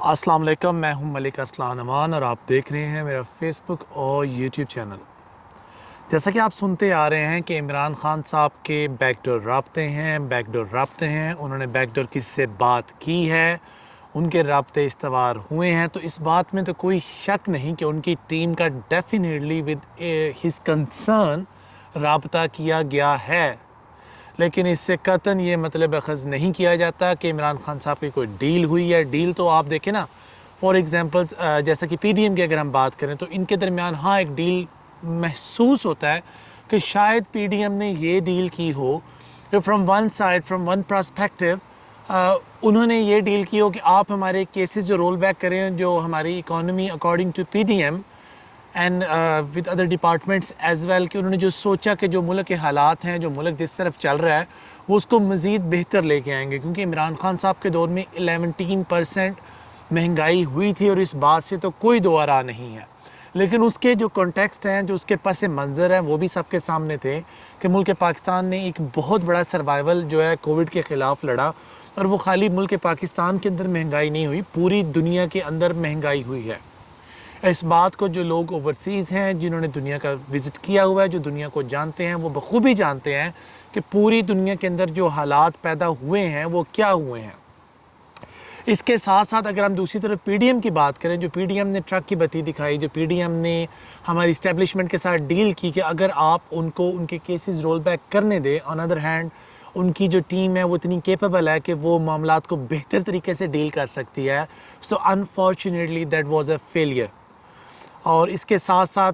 अस्सलाम वालेकुम, मैं हूं मलिक अरसलान अमान और आप देख रहे हैं मेरा फेसबुक और यूट्यूब चैनल। जैसा कि आप सुनते आ रहे हैं कि इमरान खान साहब के बैकडोर राब्ते हैं, उन्होंने बैकडोर किसी से बात की है, उनके राब्ते इस्तवार हुए हैं। तो इस बात में तो कोई शक नहीं कि उनकी टीम का डेफिनेटली विद हिज कंसर्न राब्ता किया गया है। लेकिन इससे कतन ये मतलब अखज़ नहीं किया जाता कि इमरान खान साहब की कोई डील हुई है। डील तो आप देखें ना, फॉर एग्ज़ाम्पल्स जैसा कि पीडीएम की अगर हम बात करें तो इनके दरमियान हाँ एक डील महसूस होता है कि शायद पीडीएम ने ये डील की हो कि from one side, from one perspective उन्होंने ये डील की हो कि आप हमारे केसेस जो रोल बैक करें, जो हमारी economy according to PDM and with other departments as well, कि उन्होंने जो सोचा कि जो मुल्क के हालात हैं, जो मुल्क जिस तरफ चल रहा है वो उसको मज़ीद बेहतर लेके आएंगे। क्योंकि इमरान खान साहब के दौर में 11% महंगाई हुई थी और इस बात से तो कोई दो आरा नहीं है। लेकिन उसके जो कॉन्टेक्स्ट हैं, जो उसके पस मंज़र हैं, वो भी सबके सामने थे कि मुल्क पाकिस्तान ने एक बहुत बड़ा सर्वाइवल जो है कोविड के ख़िलाफ़ लड़ा। और वो खाली मुल्क पाकिस्तान के अंदर महंगाई नहीं हुई, पूरी दुनिया के अंदर महंगाई हुई है। इस बात को जो लोग ओवरसीज़ हैं, जिन्होंने दुनिया का विज़िट किया हुआ है, जो दुनिया को जानते हैं, वो बखूबी जानते हैं कि पूरी दुनिया के अंदर जो हालात पैदा हुए हैं वो क्या हुए हैं। इसके साथ साथ अगर हम दूसरी तरफ पीडीएम की बात करें, जो पीडीएम ने ट्रक की बत्ती दिखाई, जो पीडीएम ने हमारी इस्टेब्लिशमेंट के साथ डील की कि अगर आप उनको उनके केसेस रोल बैक करने दें, ऑन अदर हैंड उनकी जो टीम है वो इतनी केपेबल है कि वो मामलात को बेहतर तरीके से डील कर सकती है। So unfortunately that was a failure. और इसके साथ साथ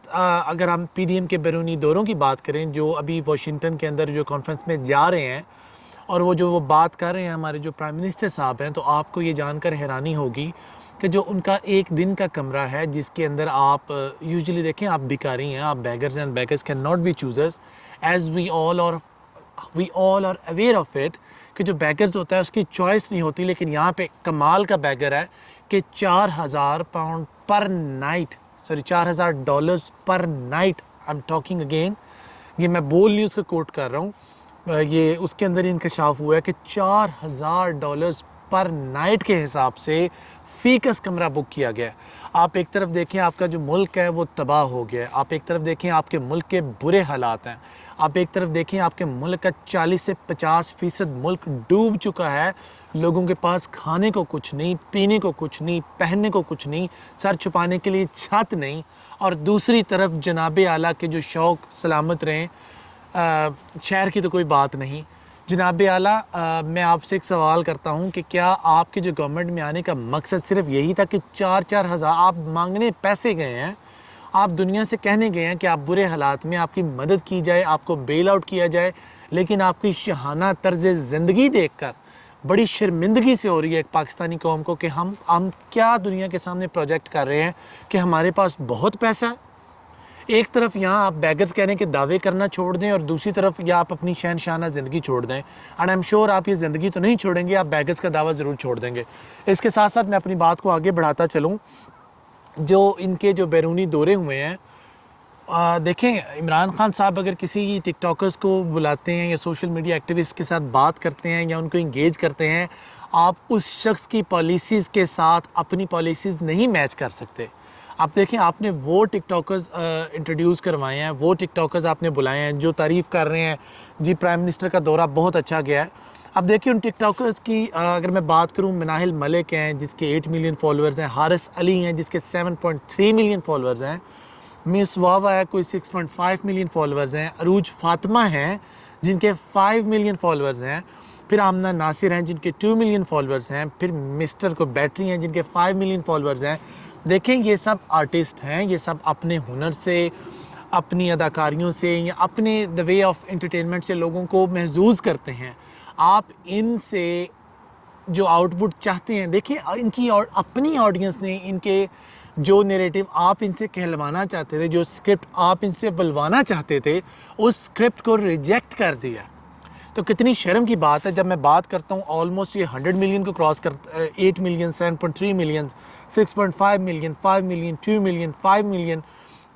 अगर हम पीडीएम के बैरूनी दौरों की बात करें, जो अभी वाशिंगटन के अंदर जो कॉन्फ्रेंस में जा रहे हैं और वो बात कर रहे हैं हमारे जो प्राइम मिनिस्टर साहब हैं, तो आपको ये जानकर हैरानी होगी कि जो उनका एक दिन का कमरा है जिसके अंदर आप यूजुअली देखें, आप भिखारी हैं, आप beggars and beggars can not be choosers as we all are aware of it कि जो बेगर्स होता है उसकी चॉइस नहीं होती। लेकिन यहाँ पे कमाल का बेगर है कि 4,000 पाउंड पर नाइट, सॉरी $4,000 पर night, I am talking again, ये मैं बोल न्यूज़ का कोट कर रहा हूँ, ये उसके अंदर इंकशाफ हुआ है कि $4,000 पर नाइट के हिसाब से फीकस कमरा बुक किया गया है। आप एक तरफ देखें आपका जो मुल्क है वो तबाह हो गया है, आप एक तरफ देखें आपके मुल्क के बुरे हालात हैं, आप एक तरफ देखें आपके मुल्क का 40 से 50% मुल्क डूब चुका है, लोगों के पास खाने को कुछ नहीं, पीने को कुछ नहीं, पहनने को कुछ नहीं, सर छुपाने के लिए छत नहीं। और दूसरी तरफ जनाब आला के जो शौक़ सलामत रहें, शहर की तो कोई बात नहीं। जनाब आला, मैं आपसे एक सवाल करता हूं कि क्या आपके जो गवर्नमेंट में आने का मकसद सिर्फ यही था कि 4-4 हज़ार आप मांगने पैसे गए हैं, आप दुनिया से कहने गए हैं कि आप बुरे हालात में आपकी मदद की जाए, आपको बेल आउट किया जाए, लेकिन आपकी शहाना तर्ज ज़िंदगी देखकर बड़ी शर्मिंदगी से हो रही है एक पाकिस्तानी कौम को कि हम क्या दुनिया के सामने प्रोजेक्ट कर रहे हैं कि हमारे पास बहुत पैसा है। एक तरफ यहाँ आप बैगर्स कहने के दावे करना छोड़ दें और दूसरी तरफ या आप अपनी शहनशाना ज़िंदगी छोड़ दें। एंड आई एम श्योर आप ये ज़िंदगी तो नहीं छोड़ेंगे, आप बैगर्स का दावा ज़रूर छोड़ देंगे। इसके साथ साथ मैं अपनी बात को आगे बढ़ाता चलूँ, जो इनके जो बैरूनी दौरे हुए हैं, देखें इमरान खान साहब अगर किसी टिकटॉकर्स को बुलाते हैं या सोशल मीडिया एक्टिविस्ट के साथ बात करते हैं या उनको इंगेज करते हैं, आप उस शख्स की पॉलिसीज़ के साथ अपनी पॉलिसीज़ नहीं मैच कर सकते। आप देखें, आपने वो टिकटॉकर्स इंट्रोड्यूस करवाए हैं, वो टिकटॉकर्स आपने बुलाए हैं जो तारीफ़ कर रहे हैं जी प्राइम मिनिस्टर का दौरा बहुत अच्छा गया है। अब देखिए उन टिकटॉकर्स की अगर मैं बात करूं, मनाहिल मलिक हैं जिसके 8 मिलियन फॉलोअर्स हैं, हारिस अली हैं जिसके 7.3 मिलियन फॉलोअर्स हैं, मिस वावा है कोई 6.5 मिलियन फॉलोअर्स हैं, अरूज फातिमा हैं जिनके 5 मिलियन फॉलोअर्स हैं, फिर आमना नासिर हैं जिनके 2 मिलियन फॉलोअर्स हैं, फिर मिस्टर को बैटरी हैं जिनके 5 मिलियन फॉलोअर्स हैं। देखें ये सब आर्टिस्ट हैं, ये सब अपने हुनर से, अपनी अदाकारियों से या अपने द वे ऑफ एंटरटेनमेंट से लोगों को महसूस करते हैं। आप इनसे जो आउटपुट चाहते हैं, देखिए इनकी और अपनी ऑडियंस ने इनके जो नैरेटिव आप इनसे कहलवाना चाहते थे, जो स्क्रिप्ट आप इनसे बुलवाना चाहते थे, उस स्क्रिप्ट को रिजेक्ट कर दिया। तो कितनी शर्म की बात है। जब मैं बात करता हूँ ऑलमोस्ट ये 100 मिलियन को क्रॉस कर, 8 million, 7.3 million, 6.5 million, 5 million, 2 million, 5 million,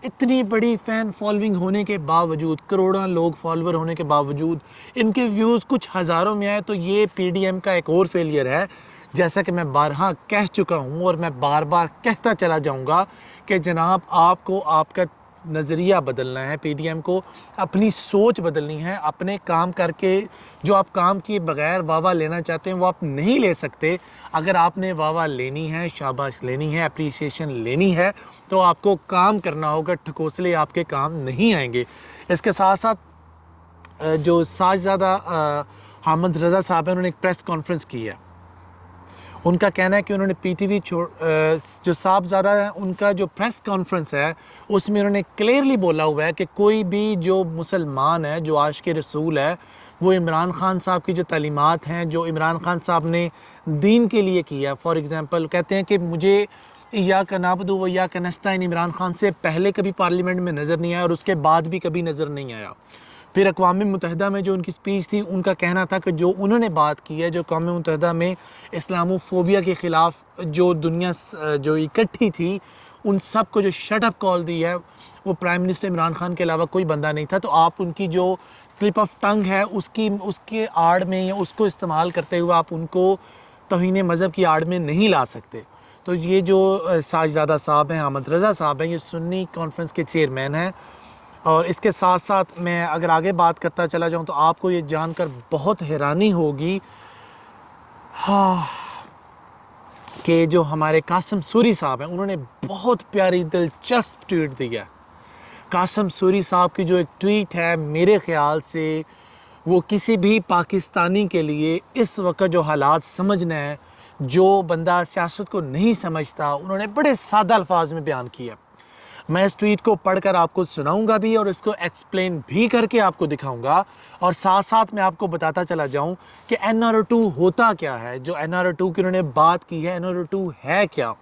इतनी बड़ी फ़ैन फॉलोइंग होने के बावजूद, करोड़ों लोग फॉलोअर होने के बावजूद इनके व्यूज़ कुछ हज़ारों में आए, तो ये पीडीएम का एक और फेलियर है जैसा कि मैं बारहा कह चुका हूँ और मैं बार बार कहता चला जाऊँगा कि जनाब आपको आपका नज़रिया बदलना है, पीडीएम को अपनी सोच बदलनी है। अपने काम करके जो आप काम किए बगैर वाह लेना चाहते हैं वो आप नहीं ले सकते। अगर आपने वाह लेनी है, शाबाश लेनी है, अप्रिसिएशन लेनी है, तो आपको काम करना होगा। ठकोसले आपके काम नहीं आएंगे। इसके साथ साथ जो साहिबजादा हामिद रज़ा साहब हैं, उन्होंने एक प्रेस कॉन्फ्रेंस की है। उनका कहना है कि उन्होंने पीटीवी जो साहिबजादा है उनका जो प्रेस कॉन्फ्रेंस है उसमें उन्होंने क्लियरली बोला हुआ है कि कोई भी जो मुसलमान है, जो आशिक़ रसूल है, वो इमरान ख़ान साहब की जो तालीमात हैं, जो इमरान ख़ान साहब ने दीन के लिए किया। फॉर एग्ज़ाम्पल कहते हैं कि मुझे या का नाबुदु व या का नस्ताइन इमरान ख़ान से पहले कभी पार्लियामेंट में नज़र नहीं आया और उसके बाद भी कभी नज़र नहीं आया। फिर अक़वाम मुत्तहिदा में जो उनकी स्पीच थी, उनका कहना था कि जो उन्होंने बात की है, जो अक़वाम मुत्तहिदा में इस्लामोफोबिया के ख़िलाफ़ जो दुनिया जो इकट्ठी थी, उन सब को जो शट अप कॉल दी है, वो प्राइम मिनिस्टर इमरान ख़ान के अलावा कोई बंदा नहीं था। तो आप उनकी जो स्लिप ऑफ टंग है उसके आड़ में या उसको इस्तेमाल करते हुए आप उनको तौहीन मज़हब की आड़ में नहीं ला सकते। तो ये जो साहिबजादा साहब हैं, हामिद रज़ा साहब हैं, ये सुन्नी कॉन्फ्रेंस के चेयरमैन हैं। और इसके साथ साथ मैं अगर आगे बात करता चला जाऊं तो आपको ये जानकर बहुत हैरानी होगी कि जो हमारे कासिम सूरी साहब हैं, उन्होंने बहुत प्यारी दिलचस्प ट्वीट दी है। कासिम सूरी साहब की जो एक ट्वीट है, मेरे ख़्याल से वो किसी भी पाकिस्तानी के लिए इस वक्त जो हालात समझना है, जो बंदा सियासत को नहीं समझता, उन्होंने बड़े सादा अल्फाज में बयान किया। मैं इस ट्वीट को पढ़कर आपको सुनाऊंगा भी और इसको एक्सप्लेन भी करके आपको दिखाऊंगा। और साथ साथ मैं आपको बताता चला जाऊं कि NR2 होता क्या है। जो NR2 की उन्होंने बात की है, NR2 है क्या।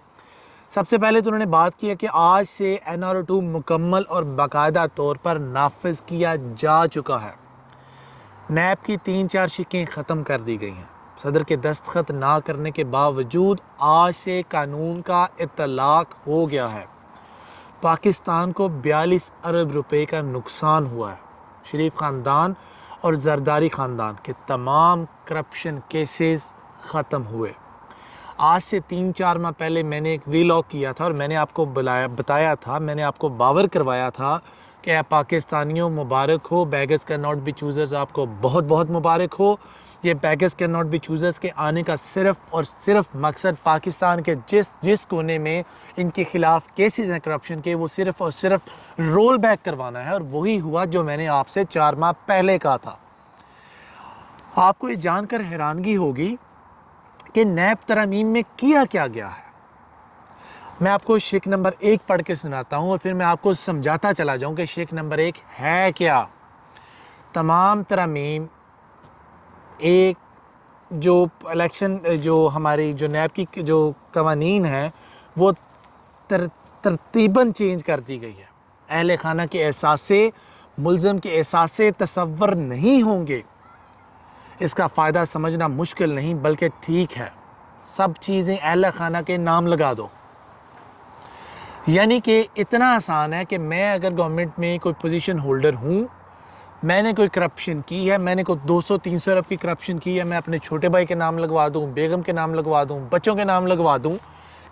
सबसे पहले तो उन्होंने बात की है कि आज से NR2 मुकम्मल और बाकायदा तौर पर नाफिज किया जा चुका है। नैब की 3-4 शिकें ख़त्म कर दी गई हैं। सदर के दस्तखत ना करने के बावजूद आज से कानून का इत्तलाक हो गया है। पाकिस्तान को 42 अरब रुपए का नुकसान हुआ है। शरीफ ख़ानदान और जरदारी ख़ानदान के तमाम करप्शन केसेस ख़त्म हुए। आज से 3-4 माह पहले मैंने एक वीलॉग किया था और मैंने आपको बताया था, मैंने आपको बावर करवाया था कि पाकिस्तानियों मुबारक हो, beggars can not B choosers आपको बहुत बहुत मुबारक हो। ये beggars can not B choosers के आने का सिर्फ़ और सिर्फ मकसद पाकिस्तान के जिस कोने में इनके ख़िलाफ़ केसेस हैं करप्शन के, वो सिर्फ़ और सिर्फ रोल बैक करवाना है। और वही हुआ जो मैंने आपसे 4 माह पहले कहा था। आपको ये जानकर हैरानगी होगी कि नैब तरमीम में किया क्या गया है। मैं आपको शेख नंबर 1 पढ़ के सुनाता हूँ और फिर मैं आपको समझाता चला जाऊँ कि शेख नंबर 1 है क्या। तमाम तरमीम एक जो इलेक्शन जो हमारी जो नैब की जो कवानीन है वो तरतीबन चेंज कर दी गई है। अहले खाना के एहसास से, मुल्ज़म के एहसास से तसव्वुर नहीं होंगे। इसका फ़ायदा समझना मुश्किल नहीं बल्कि ठीक है। सब चीज़ें अहले खाना के नाम लगा दो। यानी कि इतना आसान है कि मैं अगर गवर्नमेंट में कोई पोजीशन होल्डर हूँ, मैंने कोई करप्शन की है, मैंने कोई 200-300 अरब की करप्शन की है, मैं अपने छोटे भाई के नाम लगवा दूँ, बेगम के नाम लगवा दूँ, बच्चों के नाम लगवा दूँ।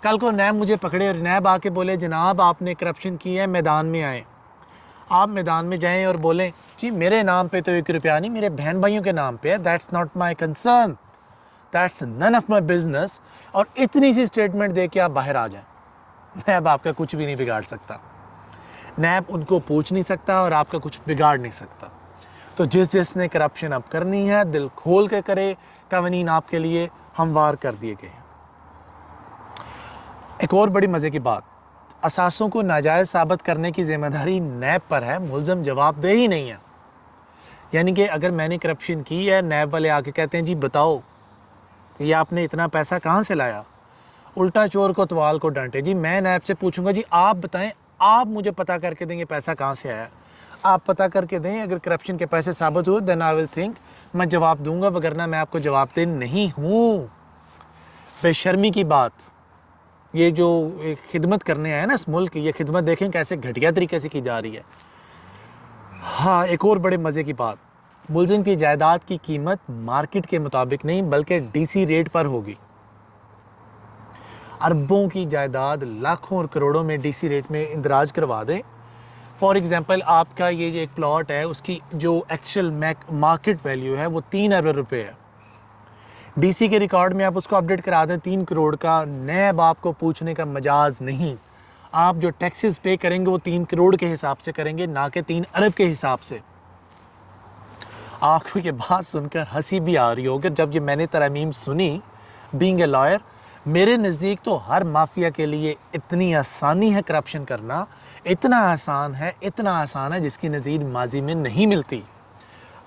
कल को नैब मुझे पकड़े और नैब आके बोले जनाब आपने करप्शन की है, मैदान में आए। आप मैदान में जाएं और बोलें जी मेरे नाम पे तो 1 रुपया नहीं, मेरे बहन भाइयों के नाम पे है, that's not my concern, that's none of my business. और इतनी सी स्टेटमेंट दे के आप बाहर आ जाएं, नैब आपका कुछ भी नहीं बिगाड़ सकता। नैब उनको पूछ नहीं सकता और आपका कुछ बिगाड़ नहीं सकता। तो जिसने करप्शन अब करनी है दिल खोल के करे। कवानीन आपके लिए हमवार कर दिए गए हैं। एक और बड़ी मज़े की बात, असासों को नाजायज़ साबित करने की ज़िम्मेदारी नैब पर है, मुल्ज़म जवाबदेह ही नहीं है। यानी कि अगर मैंने करप्शन की है, नैब वाले आके कहते हैं जी बताओ ये आपने इतना पैसा कहाँ से लाया, उल्टा चोर को तवाल को डांटे। जी मैं नैब से पूछूंगा जी आप बताएं, आप मुझे पता करके देंगे पैसा कहाँ से आया, आप पता करके दें। अगर करप्शन के पैसे साबित हुए देन आई विल थिंक मैं जवाब दूंगा, वगरना मैं आपको जवाब दे नहीं हूँ। बेशर्मी की बात, ये जो खिदमत करने आए ना इस मुल्क की, ये खिदमत देखें कैसे घटिया तरीके से की जा रही है। हाँ, एक और बड़े मज़े की बात, मुल्ज़िम की जायदाद की कीमत मार्केट के मुताबिक नहीं बल्कि DC रेट पर होगी। اربوں کی جائیداد لاکھوں اور کروڑوں میں ڈی سی ریٹ میں اندراج کروا دیں. فار ایگزامپل آپ کا یہ جو ایک پلاٹ ہے اس کی جو ایکچوئل مارکیٹ ویلیو ہے وہ 3 ارب روپے ہے. ڈی سی کے ریکارڈ میں آپ اس کو اپڈیٹ کرا دیں 3 کروڑ کا. نیب آپ کو پوچھنے کا مجاز نہیں. آپ جو ٹیکسز پے کریں گے وہ 3 کروڑ کے حساب سے کریں گے, نہ کہ 3 ارب کے حساب سے. آپ کو یہ بات سن کر ہنسی بھی آ رہی ہوگی. جب یہ میں نے ترامیم سنی بینگ اے لائر, میرے نزدیک تو ہر مافیا کے لیے اتنی آسانی ہے کرپشن کرنا, اتنا آسان ہے جس کی نظیر ماضی میں نہیں ملتی.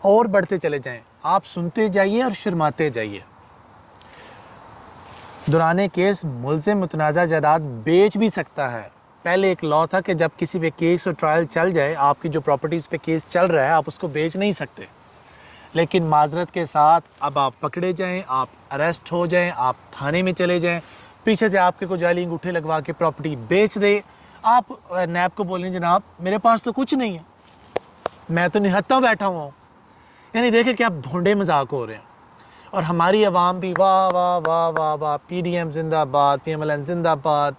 اور بڑھتے چلے جائیں, آپ سنتے جائیے اور شرماتے جائیے. دوران کیس ملزم متنازع جائیداد بیچ بھی سکتا ہے. پہلے ایک لا تھا کہ جب کسی پہ کیس اور ٹرائل چل جائے, آپ کی جو پراپرٹیز پہ کیس چل رہا ہے آپ اس کو بیچ نہیں سکتے. لیکن معذرت کے ساتھ اب آپ پکڑے جائیں, آپ اریسٹ ہو جائیں, آپ تھانے میں چلے جائیں, پیچھے سے آپ کے کو جعلی انگوٹھے لگوا کے پراپرٹی بیچ دے, آپ نیب کو بولیں جناب میرے پاس تو کچھ نہیں ہے, میں تو نہتا بیٹھا ہوا ہوں. یعنی دیکھیں کیا بھونڈے مذاق ہو رہے ہیں. اور ہماری عوام بھی واہ واہ واہ واہ واہ, پی ڈی ایم زندہ باد, پی ایم ایل این زندہ باد,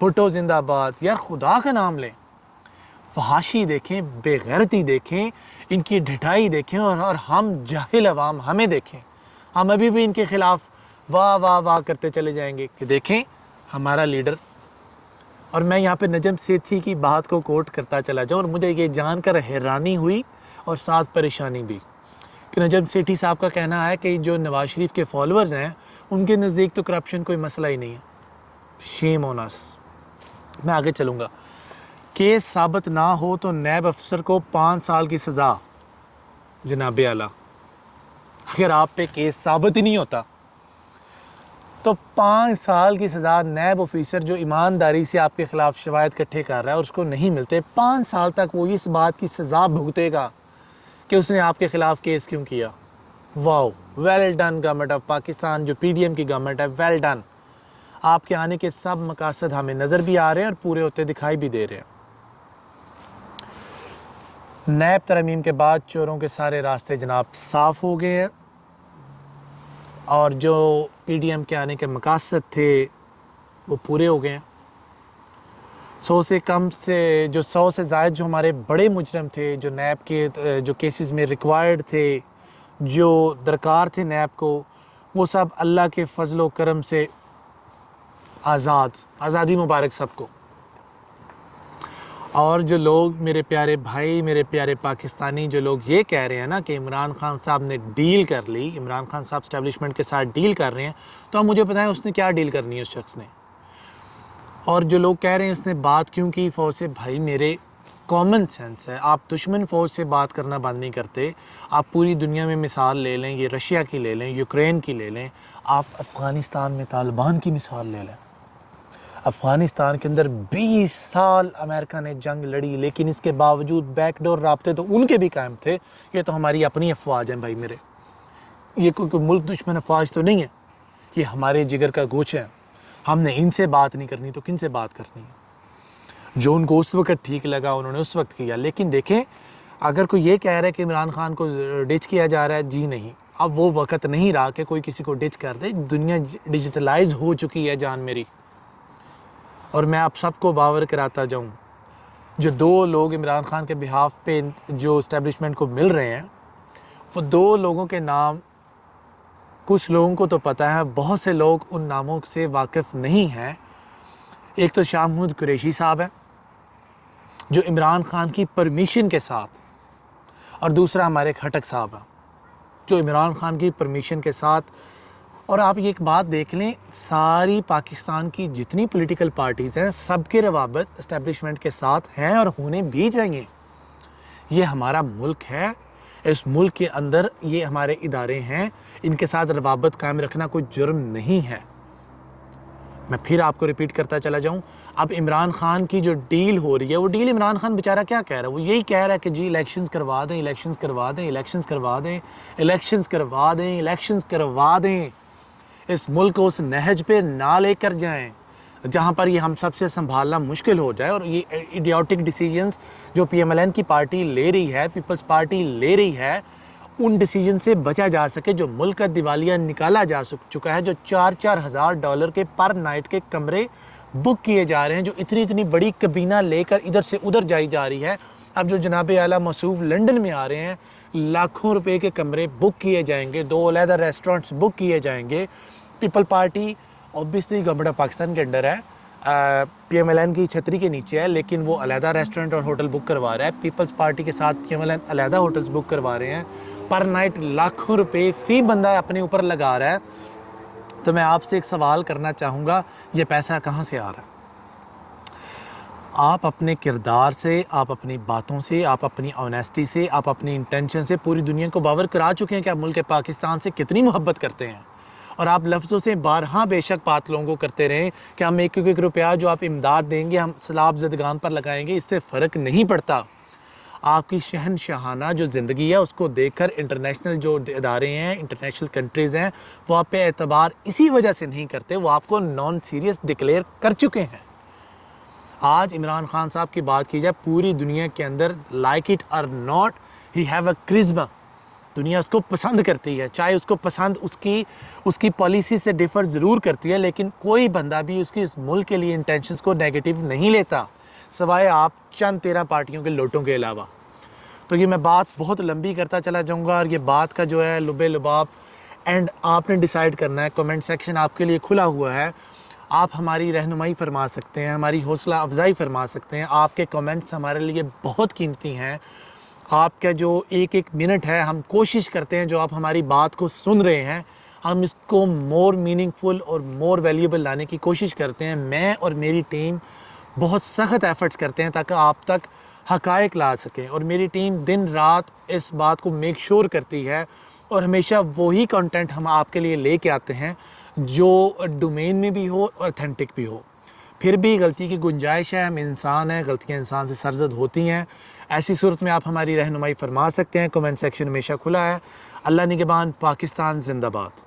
بھٹو زندہ باد. یار خدا کا نام لیں. فحاشی دیکھیں, بے غیرتی دیکھیں, ان کی ڈھٹائی دیکھیں, اور ہم جاہل عوام ہمیں دیکھیں. ہم ابھی بھی ان کے خلاف واہ واہ واہ کرتے چلے جائیں گے کہ دیکھیں ہمارا لیڈر. اور میں یہاں پہ نجم سیٹھی کی بات کو کوٹ کرتا چلا جاؤں, اور مجھے یہ جان کر حیرانی ہوئی اور ساتھ پریشانی بھی کہ نجم سیٹھی صاحب کا کہنا ہے کہ جو نواز شریف کے فالورز ہیں ان کے نزدیک تو کرپشن کوئی مسئلہ ہی نہیں ہے. شیم آن اس. میں آگے چلوں گا. کیس ثابت نہ ہو تو نیب افسر کو 5 سال کی سزا. جناب اعلیٰ, اگر آپ پہ کیس ثابت ہی نہیں ہوتا تو 5 سال کی سزا. نیب آفیسر جو ایمانداری سے آپ کے خلاف شواہد اکٹھے کر رہا ہے اور اس کو نہیں ملتے, 5 سال تک وہ اس بات کی سزا بھگتے گا کہ اس نے آپ کے خلاف کیس کیوں کیا. Wow, well done government of Pakistan, جو پی ڈی ایم کی گورنمنٹ ہے, ویل ڈن. آپ کے آنے کے سب مقاصد ہمیں نظر بھی آ رہے ہیں اور پورے ہوتے دکھائی بھی دے رہے ہیں. نیب ترمیم کے بعد چوروں کے سارے راستے جناب صاف ہو گئے ہیں, اور جو پی ڈی ایم کے آنے کے مقاصد تھے وہ پورے ہو گئے ہیں. 100 سے زائد جو ہمارے بڑے مجرم تھے, جو نیب کے جو کیسز میں ریکوائرڈ تھے, جو درکار تھے نیب کو, وہ سب اللہ کے فضل و کرم سے آزادی مبارک سب کو. اور جو لوگ میرے پیارے بھائی, میرے پیارے پاکستانی, جو لوگ یہ کہہ رہے ہیں نا کہ عمران خان صاحب نے ڈیل کر لی, عمران خان صاحب اسٹیبلشمنٹ کے ساتھ ڈیل کر رہے ہیں, تو اب مجھے بتائیں اس نے کیا ڈیل کرنی ہے اس شخص نے. اور جو لوگ کہہ رہے ہیں اس نے بات کیوں کی فوج سے, بھائی میرے کامن سینس ہے, آپ دشمن فوج سے بات کرنا بند نہیں کرتے. آپ پوری دنیا میں مثال لے لیں, یہ رشیا کی لے لیں, یوکرین کی لے لیں, آپ افغانستان میں طالبان کی مثال لے لیں. افغانستان کے اندر 20 سال امریکہ نے جنگ لڑی, لیکن اس کے باوجود بیک ڈور رابطے تو ان کے بھی قائم تھے. یہ تو ہماری اپنی افواج ہیں بھائی میرے, یہ کوئی ملک دشمن افواج تو نہیں ہے, یہ ہمارے جگر کا گوشہ ہے. ہم نے ان سے بات نہیں کرنی تو کن سے بات کرنی ہے. جو ان کو اس وقت ٹھیک لگا انہوں نے اس وقت کیا. لیکن دیکھیں اگر کوئی یہ کہہ رہا ہے کہ عمران خان کو ڈچ کیا جا رہا ہے, جی نہیں, اب وہ وقت نہیں رہا کہ کوئی کسی کو ڈچ کر دے. دنیا ڈیجیٹلائز ہو چکی ہے جان میری. اور میں آپ سب کو باور کراتا جاؤں, جو 2 لوگ عمران خان کے بہاف پہ جو اسٹیبلشمنٹ کو مل رہے ہیں, وہ 2 لوگوں کے نام کچھ لوگوں کو تو پتہ ہے, بہت سے لوگ ان ناموں سے واقف نہیں ہیں. ایک تو شاہ محمود قریشی صاحب ہیں جو عمران خان کی پرمیشن کے ساتھ, اور دوسرا ہمارے کھٹک صاحب ہیں جو عمران خان کی پرمیشن کے ساتھ. اور آپ یہ ایک بات دیکھ لیں, ساری پاکستان کی جتنی پولیٹیکل پارٹیز ہیں سب کے روابط اسٹیبلشمنٹ کے ساتھ ہیں اور ہونے بھی چاہیے. یہ ہمارا ملک ہے, اس ملک کے اندر یہ ہمارے ادارے ہیں, ان کے ساتھ روابط قائم رکھنا کوئی جرم نہیں ہے. میں پھر آپ کو ریپیٹ کرتا چلا جاؤں, اب عمران خان کی جو ڈیل ہو رہی ہے, وہ ڈیل عمران خان بیچارہ کیا کہہ رہا ہے, وہ یہی کہہ رہا ہے کہ جی الیکشنز کروا دیں, الیکشنز کروا دیں, الیکشنز کروا دیں, الیکشنز کروا دیں, الیکشنز کروا دیں. اس ملک کو اس نہج پہ نہ لے کر جائیں جہاں پر یہ ہم سب سے سنبھالنا مشکل ہو جائے. اور یہ ایڈیوٹک ڈیسیجنز جو پی ایم ایل این کی پارٹی لے رہی ہے, پیپلز پارٹی لے رہی ہے, ان ڈیسیجن سے بچا جا سکے جو ملک کا دیوالیہ نکالا جا چکا ہے، جو $4,000 کے پر نائٹ کے کمرے بک کیے جا رہے ہیں، جو اتنی بڑی کابینہ لے کر ادھر سے ادھر جائی جا رہی ہے۔ اب جو جناب اعلیٰ موصوف لنڈن میں آ رہے ہیں، لاکھوں روپے کے کمرے بک کیے جائیں گے، 2 علیحدہ ریسٹورنٹس بک کیے جائیں گے۔ People party obviously government of Pakistan کے انڈر ہے، PMLN کی چھتری کے نیچے ہے، لیکن وہ علیحدہ ریسٹورنٹ اور ہوٹل بک کروا رہا ہے۔ پیپلز پارٹی کے ساتھ PMLN علیحدہ ہوٹلز بک کروا رہے ہیں، پر نائٹ لاکھوں روپے فی بندہ اپنے اوپر لگا رہا ہے۔ تو میں آپ سے ایک سوال کرنا چاہوں گا، یہ پیسہ کہاں سے آ رہا ہے؟ آپ اپنے کردار سے، آپ اپنی باتوں سے، آپ اپنی آنیسٹی سے، آپ اپنی انٹینشن سے پوری دنیا کو باور کرا چکے ہیں کہ آپ ملک پاکستان سے کتنی محبت کرتے ہیں، اور آپ لفظوں سے بارہا بے شک بات لوگوں کو کرتے رہیں کہ ہم ایک روپیہ جو آپ امداد دیں گے ہم سیلاب زدگان پر لگائیں گے، اس سے فرق نہیں پڑتا۔ آپ کی شہنشاہانہ جو زندگی ہے اس کو دیکھ کر انٹرنیشنل جو ادارے ہیں، انٹرنیشنل کنٹریز ہیں، وہ آپ پہ اعتبار اسی وجہ سے نہیں کرتے، وہ آپ کو نان سیریس ڈکلیئر کر چکے ہیں۔ آج عمران خان صاحب کی بات کی جائے، پوری دنیا کے اندر لائک اٹ اور not he have a charisma, دنیا اس کو پسند کرتی ہے، چاہے اس کو پسند اس کی پالیسی سے ڈیفر ضرور کرتی ہے، لیکن کوئی بندہ بھی اس کی اس ملک کے لیے انٹینشنز کو نیگیٹو نہیں لیتا، سوائے آپ چند 13 پارٹیوں کے لوٹوں کے علاوہ۔ تو یہ میں بات بہت لمبی کرتا چلا جاؤں گا، اور یہ بات کا جو ہے لب لباب اینڈ آپ نے ڈیسائیڈ کرنا ہے۔ کمنٹ سیکشن آپ کے لیے کھلا ہوا ہے، آپ ہماری رہنمائی فرما سکتے ہیں، ہماری حوصلہ افزائی فرما سکتے ہیں۔ آپ کے کمنٹس ہمارے لیے بہت قیمتی ہیں۔ آپ کا جو ایک منٹ ہے، ہم کوشش کرتے ہیں جو آپ ہماری بات کو سن رہے ہیں، ہم اس کو مور میننگ فل اور مور ویلیوبل لانے کی کوشش کرتے ہیں۔ میں اور میری ٹیم بہت سخت ایفرٹس کرتے ہیں تاکہ آپ تک حقائق لا سکیں، اور میری ٹیم دن رات اس بات کو میک شور کرتی ہے، اور ہمیشہ وہی کنٹینٹ ہم آپ کے لیے لے کے آتے ہیں جو ڈومین میں بھی ہو اور اتھینٹک بھی ہو۔ پھر بھی غلطی کی گنجائش ہے، ہم انسان ہیں، غلطیاں انسان سے سرزد ہوتی ہیں۔ ایسی صورت میں آپ ہماری رہنمائی فرما سکتے ہیں۔ کمنٹ سیکشن ہمیشہ کھلا ہے۔ اللہ نگہبان، پاکستان زندہ باد۔